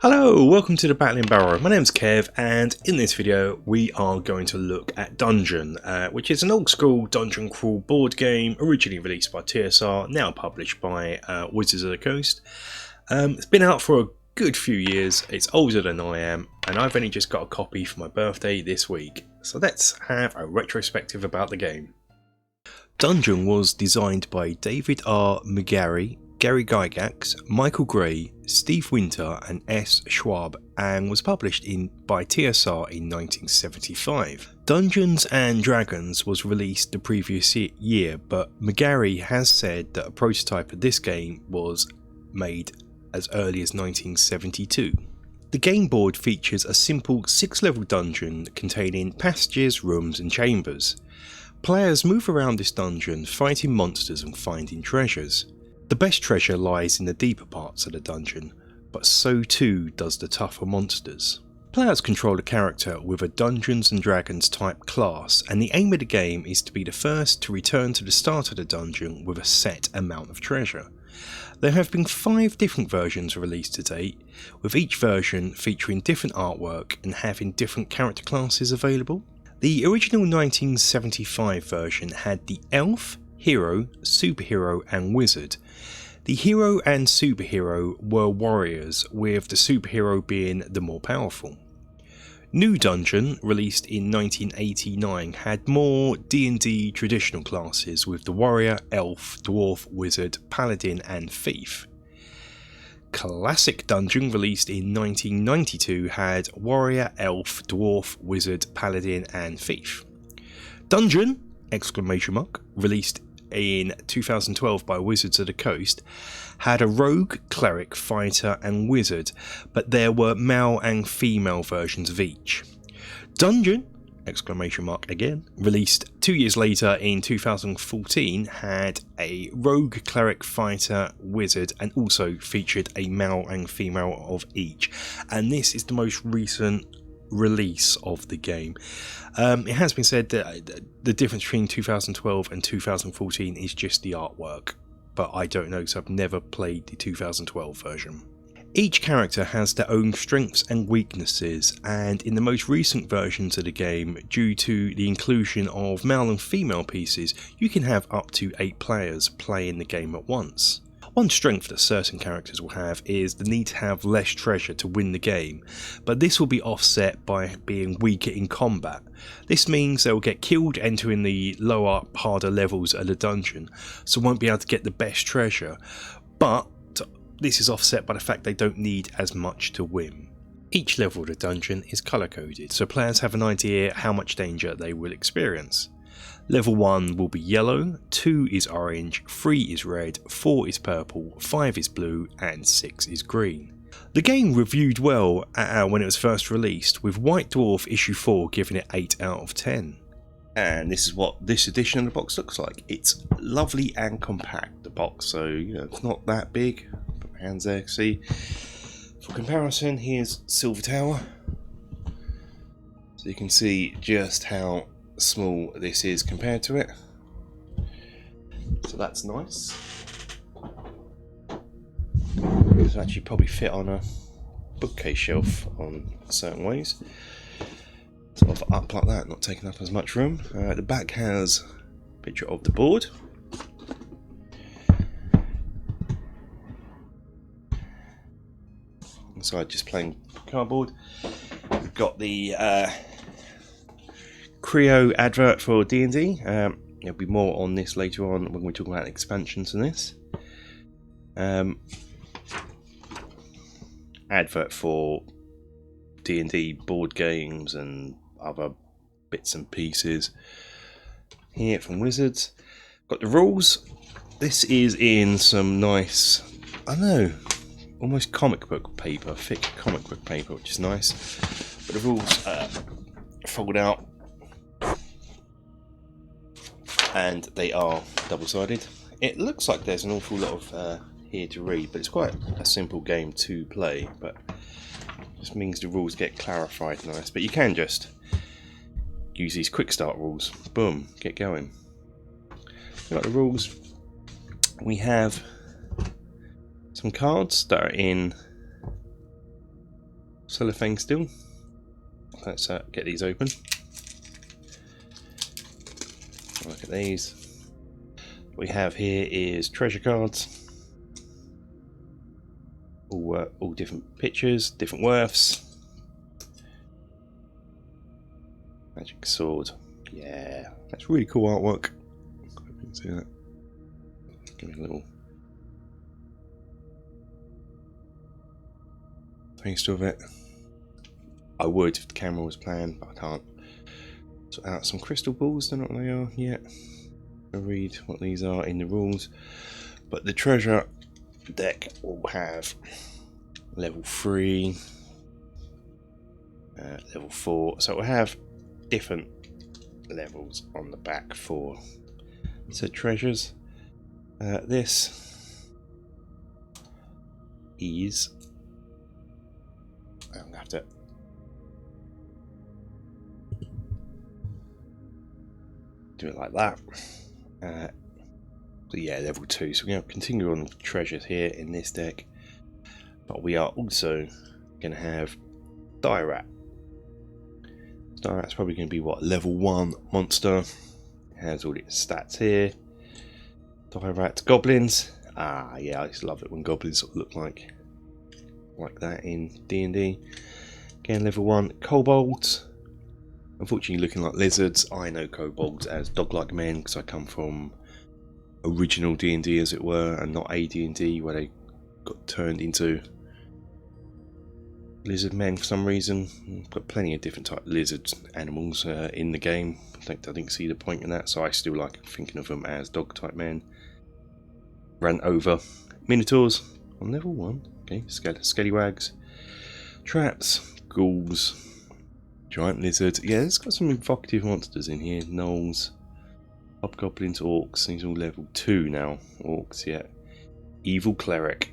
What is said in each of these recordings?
Hello, welcome to the Battling Barrow. My name's Kev, and in this video we are going to look at Dungeon, which is an old school dungeon crawl board game originally released by TSR, now published by Wizards of the Coast. It's been out for a good few years, it's older than I am, and I've only just got a copy for my birthday this week. So let's have a retrospective about the game. Dungeon was designed by David R. McGarry, Gary Gygax, Michael Gray, Steve Winter and S. Schwab, and was published by TSR in 1975. Dungeons and Dragons was released the previous year, but McGarry has said that a prototype of this game was made as early as 1972. The game board features a simple 6-level dungeon containing passages, rooms and chambers. Players move around this dungeon fighting monsters and finding treasures. The best treasure lies in the deeper parts of the dungeon, but so too does the tougher monsters. Players control a character with a Dungeons and Dragons type class, and the aim of the game is to be the first to return to the start of the dungeon with a set amount of treasure. There have been 5 different versions released to date, with each version featuring different artwork and having different character classes available. The original 1975 version had the Elf, Hero, Superhero and Wizard. The hero and superhero were warriors, with the superhero being the more powerful. New Dungeon, released in 1989, had more D&D traditional classes with the warrior, elf, dwarf, wizard, paladin and thief. Classic Dungeon, released in 1992, had warrior, elf, dwarf, wizard, paladin and thief. Dungeon! Released in 2012 by Wizards of the Coast, had a rogue, cleric, fighter and wizard, but there were male and female versions of each. Dungeon! Again, released 2 years later in 2014, had a rogue, cleric, fighter, wizard and also featured a male and female of each, and this is the most recent release of the game. It has been said that the difference between 2012 and 2014 is just the artwork, but I don't know because I've never played the 2012 version. Each character has their own strengths and weaknesses, and in the most recent versions of the game, due to the inclusion of male and female pieces, you can have up to 8 players playing the game at once. One strength that certain characters will have is the need to have less treasure to win the game, but this will be offset by being weaker in combat. This means they will get killed entering the lower, harder levels of the dungeon, so won't be able to get the best treasure, but this is offset by the fact they don't need as much to win. Each level of the dungeon is colour coded, so players have an idea how much danger they will experience. Level 1 will be yellow, 2 is orange, 3 is red, 4 is purple, 5 is blue and 6 is green. The game reviewed well when it was first released, with White Dwarf issue 4 giving it 8 out of 10. And this is what this edition of the box looks like. It's lovely and compact, the box, so it's not that big. Put my hands there, see. For comparison, here's Silver Tower. So you can see just how small this is compared to it, so that's nice. This will actually probably fit on a bookcase shelf on certain ways, sort of up like that, not taking up as much room. The back has a picture of the board. Inside just plain cardboard. We've got the Creo advert for D&D. There'll be more on this later on when we talk about expansions and this. Advert for D&D board games and other bits and pieces. Here from Wizards. Got the rules. This is in some nice, I don't know, almost comic book paper, thick comic book paper, which is nice. But the rules fold out, and they are double-sided. It looks like there's an awful lot of here to read, but it's quite a simple game to play, but just means the rules get clarified nice. But you can just use these quick start rules, boom, get going. Got the rules. We have some cards that are in cellophane still. Let's get these open. Look at these. What we have here is treasure cards. All different pictures, different worths. Magic sword. Yeah, that's really cool artwork. Hope you can see that. Give me a little taste of it. I would if the camera was playing, but I can't. So out some crystal balls, don't know what they are yet. I'll read what these are in the rules. But the treasure deck will have level 3, level 4. So it will have different levels on the back for said treasures. This is, I'm gonna have to do it like that. So yeah, level 2. So we're going to continue on treasures here in this deck, but we are also going to have Dierat. Dierat's probably going to be what, level 1 monster. It has all its stats here. Dierat goblins. Ah, yeah, I just love it when goblins sort of look like that in D&D. Again, level 1 kobolds. Unfortunately, looking like lizards. I know kobolds as dog-like men because I come from original D&D, as it were, and not AD&D where they got turned into lizard men for some reason. We've got plenty of different type of lizard animals in the game. I didn't see the point in that, so I still like thinking of them as dog type men. Ran over minotaurs on level 1. Okay, scallywags, traps, ghouls, giant lizards. Yeah, it's got some evocative monsters in here. Gnolls, hobgoblins, orcs. These are all level 2 now. Orcs, yeah. Evil cleric.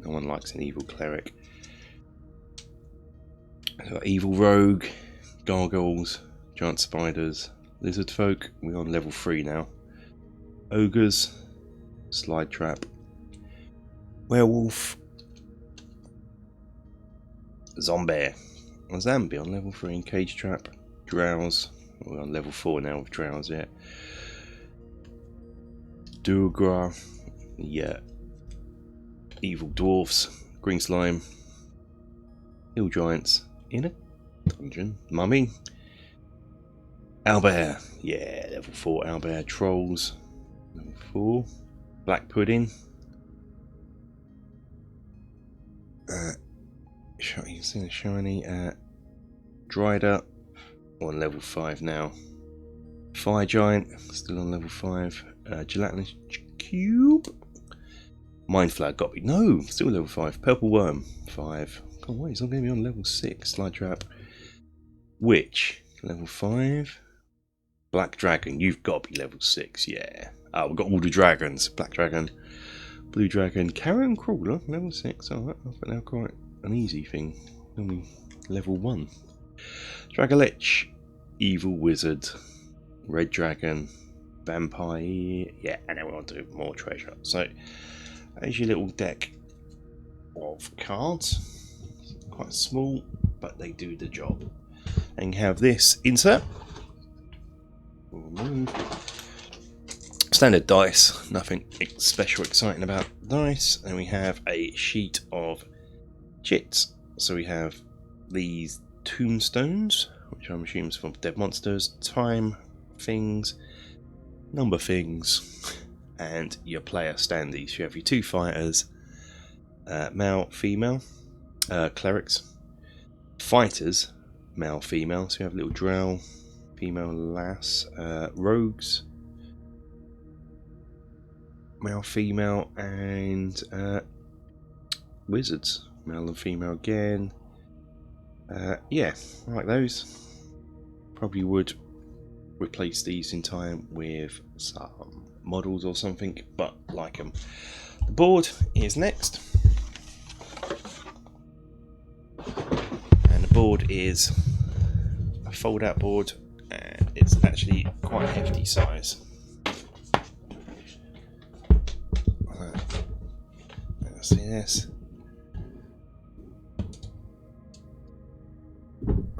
No one likes an evil cleric. Got evil rogue, gargoyles, giant spiders, lizard folk. We're on level 3 now. Ogres, slide trap, werewolf, zombie. A zombie on level 3 in cage trap, drowse. We're on level 4 now with drowse, yeah. Duergar, yeah. Evil dwarfs, green slime, hill giants in a dungeon, mummy. Owlbear, yeah, level 4 owlbear. Trolls, level 4. Black pudding. You can see the shiny. Dried up, on level 5 now. Fire giant, still on level 5. Gelatinous cube. Mind flag, got to be. No, still level 5. Purple worm, 5. God, wait, it's not going to be on level 6. Slide trap. Witch, level 5. Black dragon, you've got to be level 6, yeah. Oh, we've got all the dragons. Black dragon, blue dragon, carrion crawler, level 6. Alright, I think now quite an easy thing. Only level 1. Dragolich, evil wizard, red dragon, vampire, yeah, and then we want to do more treasure. So there's your little deck of cards. Quite small, but they do the job. And you have this insert. Standard dice, nothing special exciting about dice. And we have a sheet of chits. So we have these tombstones, which I'm assuming is for dead monsters, time things, number things, and your player standees. You have your 2 fighters, male, female, clerics, fighters, male, female. So you have little drow, female, lass, rogues, male, female, and wizards, male and female again. Yeah, I like those. Probably would replace these in time with some models or something, but like them. The board is next, and the board is a fold-out board, and it's actually quite a hefty size. Let's see this.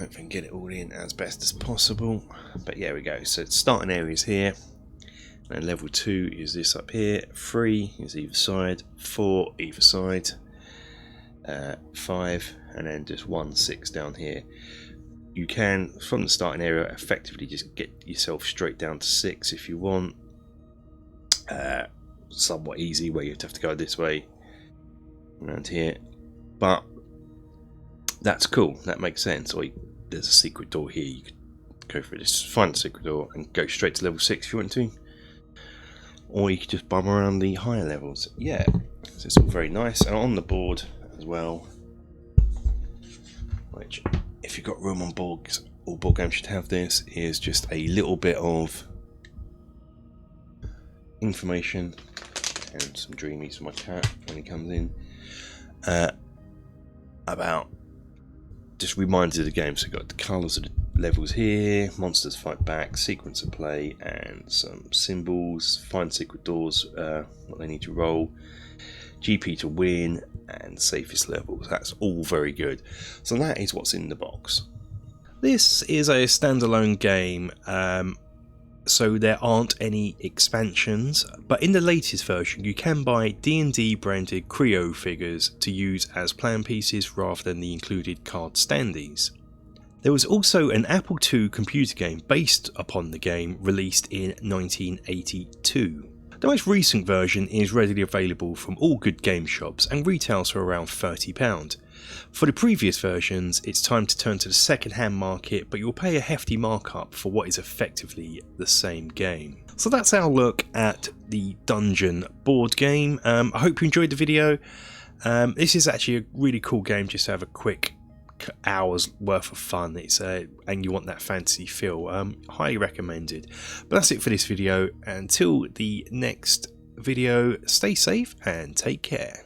hope I can get it all in as best as possible. But yeah, we go. So starting areas here, and level 2 is this up here. 3 is either side, 4 either side, 5, and then just 1, 6 down here. You can, from the starting area, effectively just get yourself straight down to 6 if you want. Somewhat easy, where you have to go this way around here, but that's cool. That makes sense. Or there's a secret door here. You could go for this, find the secret door, and go straight to level 6 if you want to. Or you could just bum around the higher levels. Yeah, so it's all very nice. And on the board as well, which if you've got room on board, 'cause all board games should have this, is just a little bit of information and some dreamies for my cat when he comes in, about just reminders of the game. So you've got the colours of the levels here, monsters fight back, sequence of play, and some symbols, find secret doors, what they need to roll, GP to win, and safest levels. That's all very good. So that is what's in the box. This is a standalone game, so there aren't any expansions, but in the latest version you can buy D&D branded Creo figures to use as plan pieces rather than the included card standees. There was also an Apple II computer game based upon the game, released in 1982. The most recent version is readily available from all good game shops and retails for around £30. For the previous versions, it's time to turn to the second-hand market, but you'll pay a hefty markup for what is effectively the same game. So that's our look at the Dungeon board game. I hope you enjoyed the video. This is actually a really cool game just to have a quick hours worth of fun. It's and you want that fantasy feel. Highly recommended. But that's it for this video. Until the next video, stay safe and take care.